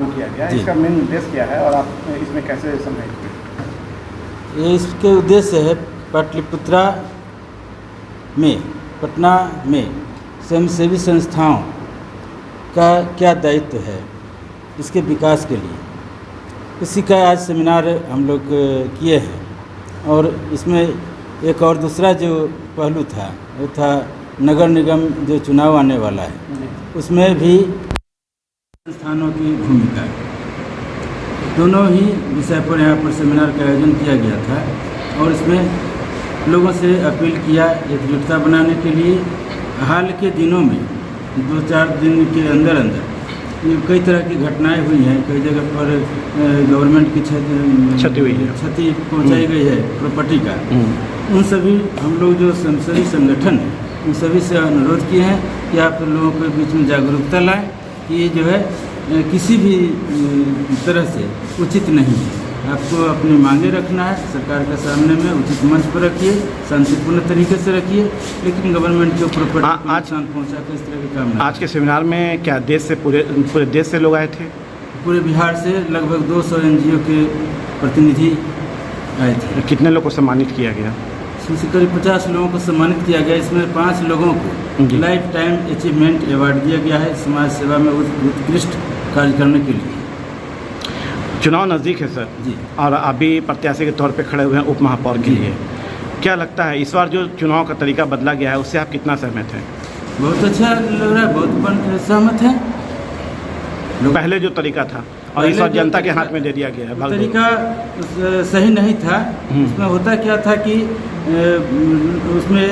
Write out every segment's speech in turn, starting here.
लागू किया गया, इसका मेन उद्देश्य क्या है और आप इसमें कैसे समझेंगे? ये इसके उद्देश्य है पाटलिपुत्रा में, पटना में स्वयंसेवी संस्थाओं का क्या दायित्व है इसके विकास के लिए, इसी का आज सेमिनार हम लोग किए हैं। और इसमें एक और दूसरा जो पहलू था वो था नगर निगम जो चुनाव आने वाला है, उसमें भी संस्थानों की भूमिका, दोनों ही विषय पर यहाँ पर सेमिनार का आयोजन किया गया था। और इसमें लोगों से अपील किया एकजुटता बनाने के लिए। हाल के दिनों में 2-4 दिन के अंदर कई तरह की घटनाएं हुई हैं, कई जगह पर गवर्नमेंट की क्षति हुई है, क्षति पहुंचाई गई है प्रॉपर्टी का। उन सभी हम लोग जो स्वयंसेवी संगठन हैं उन सभी से अनुरोध किए हैं कि आप लोगों के बीच में जागरूकता लाएं कि ये जो है किसी भी तरह से उचित नहीं है। आपको अपनी मांगे रखना है सरकार के सामने में, उचित मंच पर रखिए, शांतिपूर्ण तरीके से रखिए, लेकिन गवर्नमेंट के ऊपर नुकसान पहुँचा के इस तरह के काम नहीं। आज के सेमिनार में क्या देश से पूरे देश से लोग आए थे? पूरे बिहार से लगभग 200 NGO के प्रतिनिधि आए थे। कितने लोग को सम्मानित किया गया? इसमें करीब 50 लोगों को सम्मानित किया गया। इसमें 5 लोगों को लाइफ टाइम अचीवमेंट अवार्ड दिया गया है समाज सेवा में उत्कृष्ट कार्य करने के लिए। चुनाव नज़दीक है सर जी, और अभी प्रत्याशी के तौर पे खड़े हुए हैं उप महापौर के लिए, क्या लगता है इस बार जो चुनाव का तरीका बदला गया है उससे आप कितना सहमत हैं? बहुत अच्छा लग रहा है, बहुत सहमत हैं। पहले जो तरीका था और इस बार जनता के हाथ में दे दिया गया है, तरीका सही नहीं था। उसमें होता क्या था कि उसमें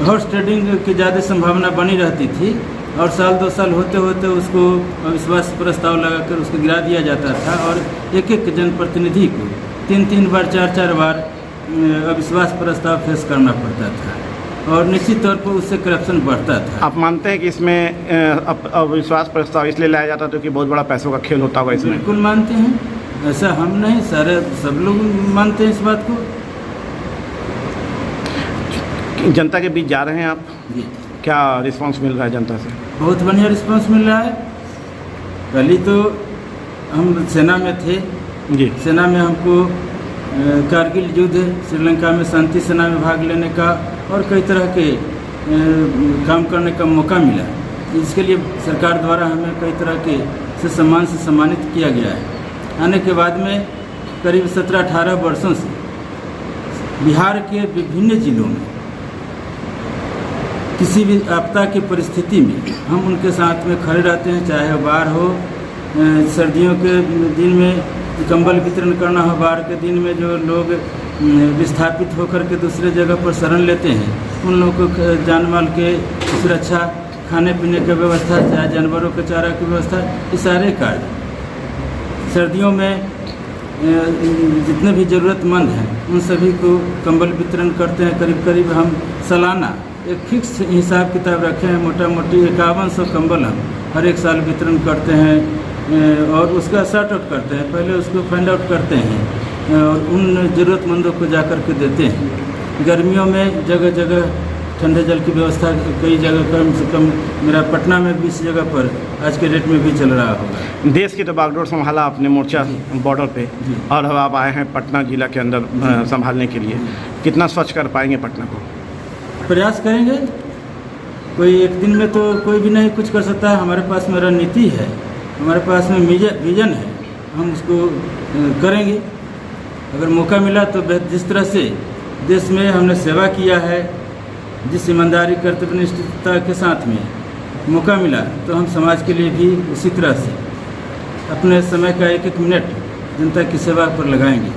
हॉर्स ट्रेडिंग की ज़्यादा संभावना बनी रहती थी और साल 2 साल होते होते उसको अविश्वास प्रस्ताव लगाकर उसको गिरा दिया जाता था और एक जनप्रतिनिधि को 3-3 बार 4-4 बार अविश्वास प्रस्ताव फेस करना पड़ता था और निश्चित तौर पर उससे करप्शन बढ़ता था। आप मानते हैं कि इसमें अविश्वास प्रस्ताव इसलिए लाया जाता था क्योंकि बहुत बड़ा पैसों का खेल होता होगा इसमें? बिल्कुल मानते हैं, ऐसा हम नहीं, सब लोग मानते हैं इस बात को। जनता के बीच जा रहे हैं आप जी, क्या रिस्पांस मिल रहा है जनता से? बहुत बढ़िया रिस्पांस मिल रहा है। पहले तो हम सेना में थे जी, सेना में हमको कारगिल युद्ध, श्रीलंका में शांति सेना में भाग लेने का और कई तरह के काम करने का मौका मिला, जिसके लिए सरकार द्वारा हमें कई तरह के से सम्मानित किया गया है। आने के बाद में करीब 17-18 वर्षों से बिहार के विभिन्न जिलों में किसी भी आपदा की परिस्थिति में हम उनके साथ में खड़े रहते हैं, चाहे बाढ़ हो, सर्दियों के दिन में कंबल वितरण करना हो, बाढ़ के दिन में जो लोग विस्थापित होकर के दूसरे जगह पर शरण लेते हैं उन लोगों को जान माल के सुरक्षा, खाने पीने की व्यवस्था, चाहे जानवरों के चारा की व्यवस्था, ये सारे कार्य सर्दियों में जितने भी ज़रूरतमंद हैं उन सभी को कंबल वितरण करते हैं। करीब करीब हम सालाना एक फिक्स हिसाब किताब रखे हैं, मोटा मोटी 5100 कंबल हम हर एक साल वितरण करते हैं और उसका सॉर्ट आउट करते हैं, पहले उसको फाइंड आउट करते हैं और उन ज़रूरतमंदों को जा कर के देते हैं। गर्मियों में जगह जगह ठंडे जल की व्यवस्था कई जगह कम से कम मेरा पटना में 20 जगह पर आज के डेट में भी चल रहा होगा। देश की तो बागडोर संभाला आपने मोर्चा बॉर्डर पे और अब आप आए हैं पटना जिला के अंदर संभालने के लिए, कितना स्वच्छ कर पाएंगे पटना को? प्रयास करेंगे, कोई एक दिन में तो कोई भी नहीं कुछ कर सकता है। हमारे पास में रणनीति है, हमारे पास में विजन है, हम उसको करेंगे। अगर मौका मिला तो जिस तरह से देश में हमने सेवा किया है, जिस ईमानदारी कर्तव्यनिष्ठता के साथ में मौका मिला तो हम समाज के लिए भी उसी तरह से अपने समय का 1-1 मिनट जनता की सेवा पर लगाएंगे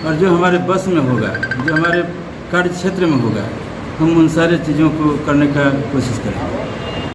और जो हमारे बस में होगा, जो हमारे कार्य क्षेत्र में होगा, हम उन सारे चीज़ों को करने का कोशिश करेंगे।